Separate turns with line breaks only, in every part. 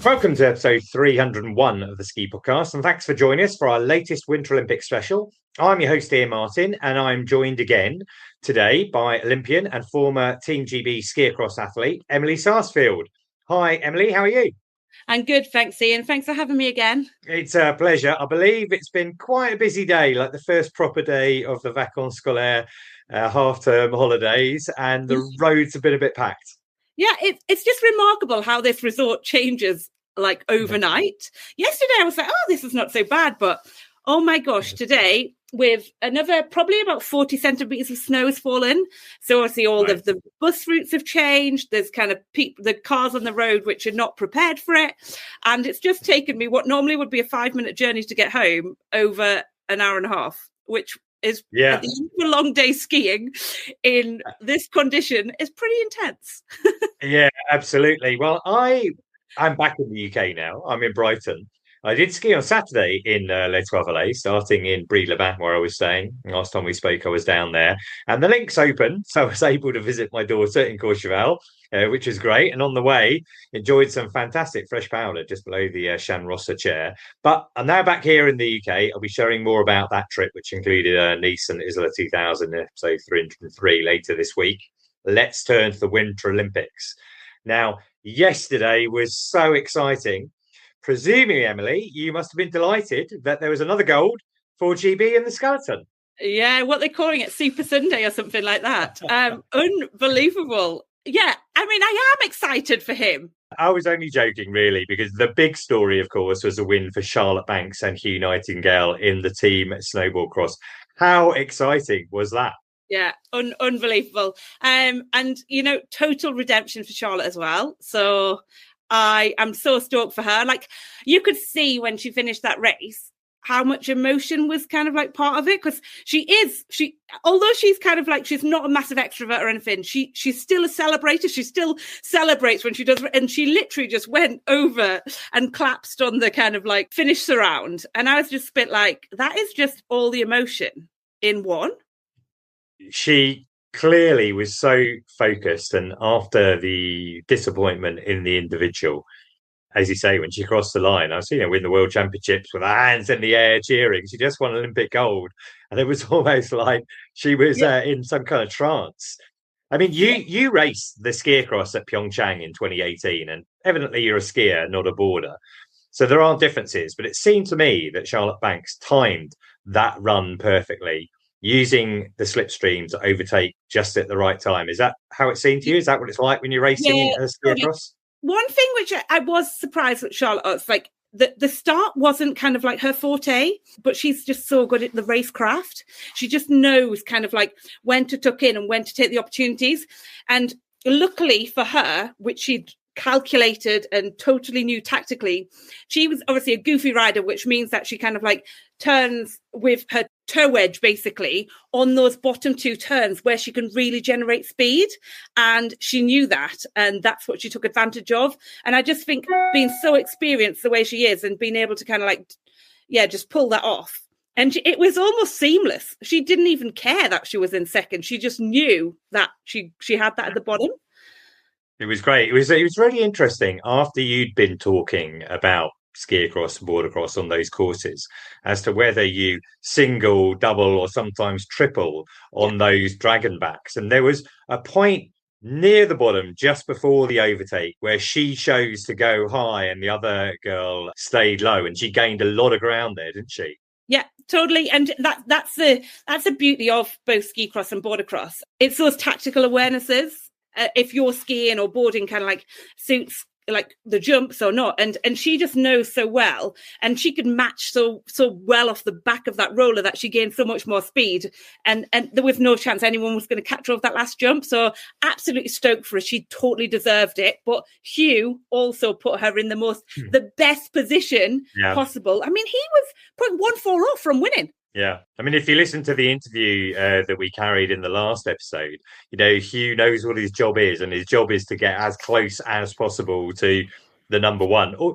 Welcome to episode 301 of the Ski Podcast, and thanks for joining us for our latest Winter Olympics special. I'm your host, Iain Martin, and I'm joined again today by Olympian and former Team GB ski cross athlete, Emily Sarsfield. Hi, Emily, how are you?
I'm good, thanks, Iain. Thanks for having me again.
It's a pleasure. I believe it's been quite a busy day, like the first proper day of the vacances scolaires, half-term holidays, and the roads have been a bit packed.
Yeah, it's just remarkable how this resort changes like overnight. Yesterday I was like, oh, this is not so bad, but oh my gosh, today with another probably about 40 centimetres of snow has fallen. So obviously all of the bus routes have changed. There's kind of the cars on the road which are not prepared for it. And it's just taken me what normally would be a 5-minute journey to get home over an hour and a half, which is at the end of a long day skiing in this condition is pretty intense.
Yeah, absolutely. Well, I'm back in the UK now. I'm in Brighton. I did ski on Saturday in Les Trois-Vallées, starting in Brie-le-Bas, where I was staying. Last time we spoke, I was down there. And the link's open, so I was able to visit my daughter in Courchevel, which was great. And on the way, enjoyed some fantastic fresh powder just below the Shan Rossa chair. But I'm now back here in the UK. I'll be sharing more about that trip, which included Nice and Isola 2000, episode 303 later this week. Let's turn to the Winter Olympics. Now, yesterday was so exciting. Presumably, Emily, you must have been delighted that there was another gold for GB in the skeleton.
Yeah, what they're calling it, Super Sunday or something like that. Unbelievable. Yeah, I mean, I am excited for him.
I was only joking, really, because the big story, of course, was a win for Charlotte Banks and Hugh Nightingale in the Team Snowboard Cross. How exciting was that?
Yeah, unbelievable. And, you know, total redemption for Charlotte as well. So I am so stoked for her. Like, you could see when she finished that race how much emotion was kind of like part of it, because although she's kind of like, she's not a massive extrovert or anything, she's still a celebrator. She still celebrates when she does, and she literally just went over and collapsed on the kind of like finish surround. And I was just a bit like, that is just all the emotion in one.
She clearly was so focused, and after the disappointment in the individual, as you say, when she crossed the line, I was win the World Championships with her hands in the air cheering. She just won Olympic gold, and it was almost like she was in some kind of trance. I mean, you raced the ski cross at Pyeongchang in 2018, and evidently you're a skier, not a boarder. So there are differences, but it seemed to me that Charlotte Banks timed that run perfectly, using the slipstream to overtake just at the right time. Is that how it seemed to you? Is that what it's like when you're racing a ski cross?
One thing which I was surprised with Charlotte, it's like the start wasn't kind of like her forte, but she's just so good at the racecraft. She just knows kind of like when to tuck in and when to take the opportunities. And luckily for her, which she'd calculated and totally knew tactically, she was obviously a goofy rider, which means that she kind of like turns with her toe wedge basically on those bottom two turns where she can really generate speed, and she knew that, and that's what she took advantage of. And I just think being so experienced the way she is and being able to kind of like just pull that off, and it was almost seamless. She didn't even care that she was in second. She just knew that she had that at the bottom.
It was great. It was really interesting after you'd been talking about ski across and border cross on those courses as to whether you single, double, or sometimes triple on those dragon backs. And there was a point near the bottom just before the overtake where she chose to go high and the other girl stayed low, and she gained a lot of ground there, didn't she?
Yeah, totally. And that's the beauty of both ski cross and border cross. It's those tactical awarenesses. If you're skiing or boarding kind of like suits like the jumps or not, and she just knows so well, and she could match so well off the back of that roller that she gained so much more speed, and there was no chance anyone was going to catch her off that last jump. So absolutely stoked for her. She totally deserved it. But Hugh also put her in the best position possible. I mean, he was 0.14 off from winning.
Yeah. I mean, if you listen to the interview that we carried in the last episode, Hugh knows what his job is, and his job is to get as close as possible to the number one. Or,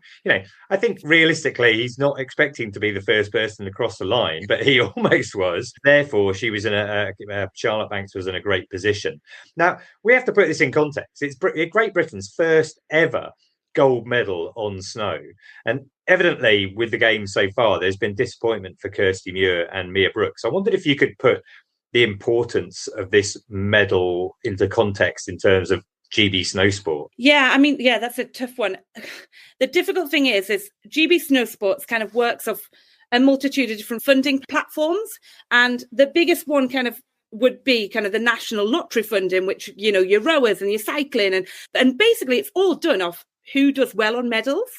I think realistically, he's not expecting to be the first person to cross the line, but he almost was. Therefore, she was Charlotte Banks was in a great position. Now, we have to put this in context. It's Great Britain's first ever gold medal on snow. And evidently, with the game so far, there's been disappointment for Kirsty Muir and Mia Brookes. I wondered if you could put the importance of this medal into context in terms of GB Snowsport.
Yeah, I mean, yeah, that's a tough one. The difficult thing is GB Snowsports kind of works off a multitude of different funding platforms. And the biggest one kind of would be kind of the national lottery funding, which, you know, your rowers and your cycling. And basically it's all done off who does well on medals.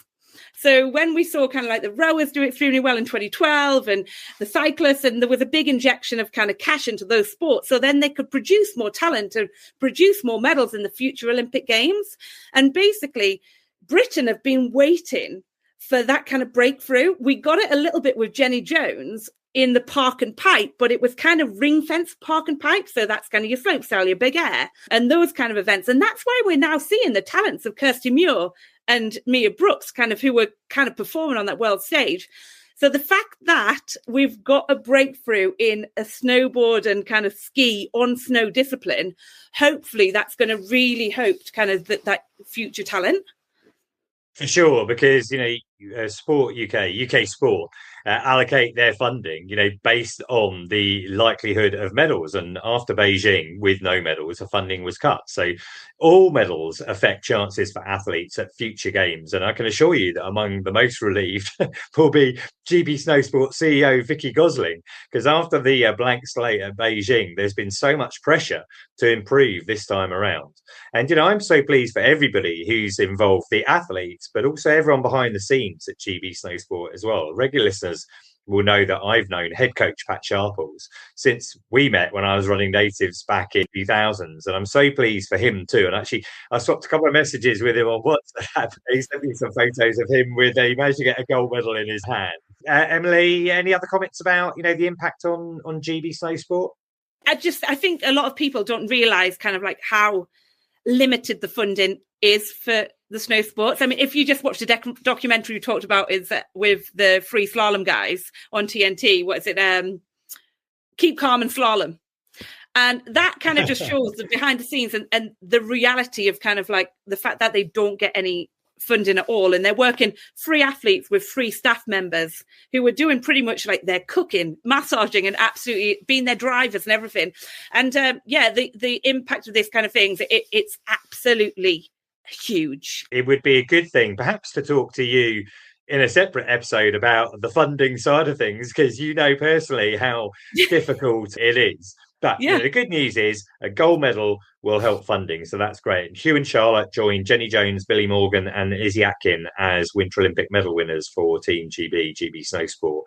So when we saw kind of like the rowers do extremely well in 2012 and the cyclists, and there was a big injection of kind of cash into those sports. So then they could produce more talent and produce more medals in the future Olympic Games. And basically Britain have been waiting for that kind of breakthrough. We got it a little bit with Jenny Jones in the park and pipe, but it was kind of ring fence park and pipe. So that's kind of your slopestyle, your big air and those kind of events. And that's why we're now seeing the talents of Kirsty Muir and Mia Brookes, kind of who were kind of performing on that world stage. So the fact that we've got a breakthrough in a snowboard and kind of ski on snow discipline, hopefully that's going to really hope kind of that future talent.
For sure, because, you know, Sport UK Sport allocate their funding, you know, based on the likelihood of medals. And after Beijing, with no medals, the funding was cut. So all medals affect chances for athletes at future games. And I can assure you that among the most relieved will be GB Snowsport CEO Vicky Gosling, because after the blank slate at Beijing, there's been so much pressure to improve this time around. And, you know, I'm so pleased for everybody who's involved, the athletes, but also everyone behind the scenes at GB Snowsport as well. Regular listeners will know that I've known head coach Pat Sharples since we met when I was running Natives back in 2000s. And I'm so pleased for him too. And actually, I swapped a couple of messages with him on WhatsApp. He sent me some photos of him with he managed to get a gold medal in his hand. Emily, any other comments about, you know, the impact on GB Snowsport?
I think a lot of people don't realise kind of like how limited the funding is for the snow sports. I mean, if you just watch the documentary we talked about is with the free slalom guys on TNT, what is it? Keep Calm and Slalom. And that kind of just shows the behind the scenes and the reality of kind of like the fact that they don't get any funding at all. And they're working free athletes with free staff members who are doing pretty much like their cooking, massaging and absolutely being their drivers and everything. And the impact of this kind of things, it's absolutely huge.
It would be a good thing perhaps to talk to you in a separate episode about the funding side of things, because you know personally how difficult it is. But you know, the good news is a gold medal will help funding. So that's great. And Hugh and Charlotte joined Jenny Jones, Billy Morgan and Izzy Atkin as Winter Olympic medal winners for Team GB Snowsport.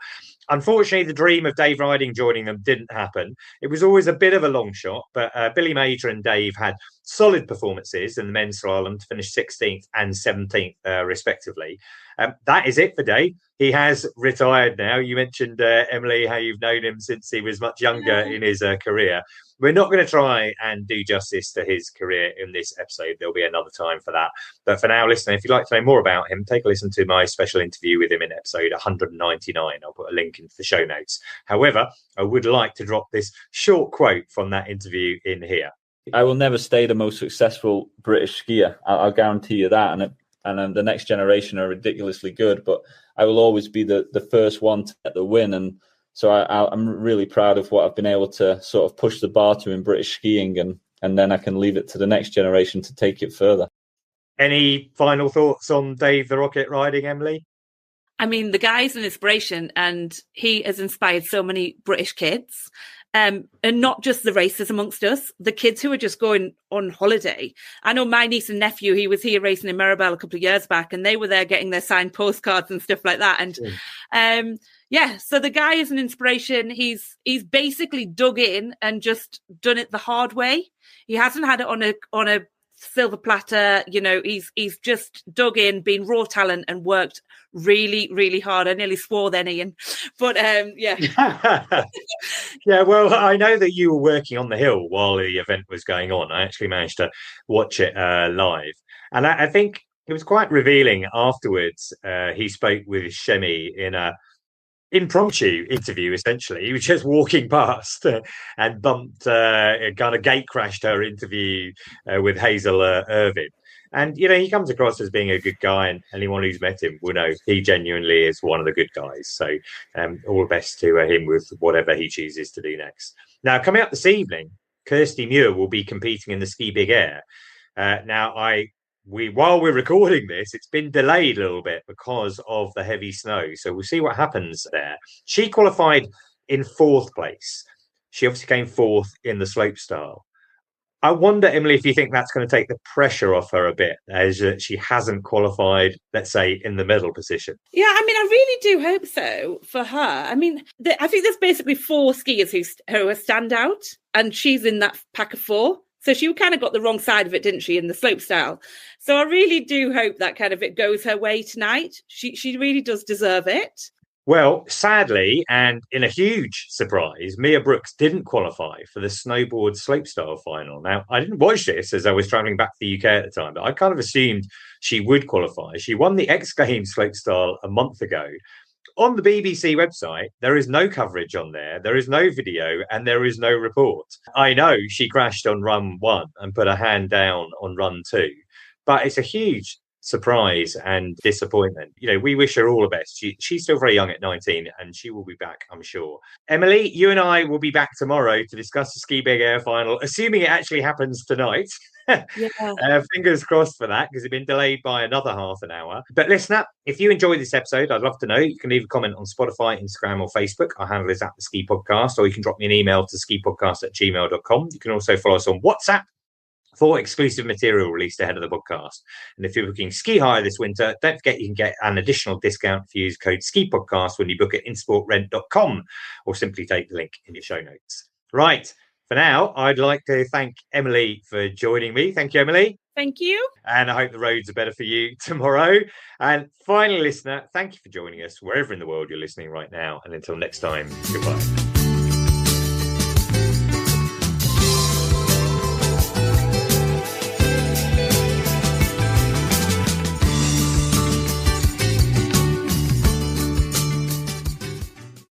Unfortunately, the dream of Dave Ryding joining them didn't happen. It was always a bit of a long shot, but Billy Major and Dave had solid performances in the men's slalom to finish 16th and 17th, respectively. That is it for Dave. He has retired now. You mentioned, Emily, how you've known him since he was much younger in his career. We're not going to try and do justice to his career in this episode. There'll be another time for that. But for now, listener, if you'd like to know more about him, take a listen to my special interview with him in episode 199. I'll put a link into the show notes. However, I would like to drop this short quote from that interview in here.
I will never stay the most successful British skier. I'll guarantee you that. And the next generation are ridiculously good, but I will always be the first one to get the win. And so I'm really proud of what I've been able to sort of push the bar to in British skiing, and then I can leave it to the next generation to take it further.
Any final thoughts on Dave the Rocket Ryding, Emily?
I mean, the guy's an inspiration, and he has inspired so many British kids. And not just the racers amongst us, the kids who are just going on holiday. I know my niece and nephew, he was here racing in Mirabel a couple of years back, and they were there getting their signed postcards and stuff like that. And so the guy is an inspiration. He's basically dug in and just done it the hard way. He hasn't had it on a silver platter. You know, he's just dug in, been raw talent and worked really, really hard. I nearly swore then, Iain. But
yeah, well, I know that you were working on the hill while the event was going on. I actually managed to watch it live. And I think it was quite revealing afterwards. He spoke with Shemi in a impromptu interview. Essentially, he was just walking past and bumped, kind of gate crashed her interview with Hazel Irvine. And, he comes across as being a good guy, and anyone who's met him will know he genuinely is one of the good guys. So all the best to him with whatever he chooses to do next. Now, coming up this evening, Kirsty Muir will be competing in the Ski Big Air. While we're recording this, it's been delayed a little bit because of the heavy snow. So we'll see what happens there. She qualified in 4th place. She obviously came 4th in the slopestyle. I wonder, Emily, if you think that's going to take the pressure off her a bit, as she hasn't qualified, let's say, in the medal position.
Yeah, I really do hope so for her. I think there's basically 4 skiers who are standout, and she's in that pack of 4. So she kind of got the wrong side of it, didn't she, in the slopestyle? So I really do hope that kind of it goes her way tonight. She really does deserve it.
Well, sadly, and in a huge surprise, Mia Brookes didn't qualify for the snowboard slopestyle final. Now, I didn't watch this as I was travelling back to the UK at the time, but I kind of assumed she would qualify. She won the X Games slopestyle a month ago. On the BBC website, there is no coverage on there. There is no video and there is no report. I know she crashed on run 1 and put her hand down on run 2, but it's a huge surprise and disappointment. We wish her all the best. She's still very young at 19 and she will be back, I'm sure. Emily, you and I will be back tomorrow to discuss the Ski Big Air final, assuming it actually happens tonight. Yeah. Fingers crossed for that, because it's been delayed by another half an hour. But listener, if you enjoyed this episode, I'd love to know. You can leave a comment on Spotify, Instagram or Facebook. Our handle is @the Ski Podcast, or you can drop me an email to skipodcast@gmail.com. You can also follow us on WhatsApp for exclusive material released ahead of the podcast. And if you're booking ski hire this winter, don't forget you can get an additional discount if you use code SKIPODCAST when you book at insportrent.com, or simply take the link in your show notes. Right. For now, I'd like to thank Emily for joining me. Thank you, Emily.
Thank you.
And I hope the roads are better for you tomorrow. And finally, listener, thank you for joining us wherever in the world you're listening right now. And until next time, goodbye.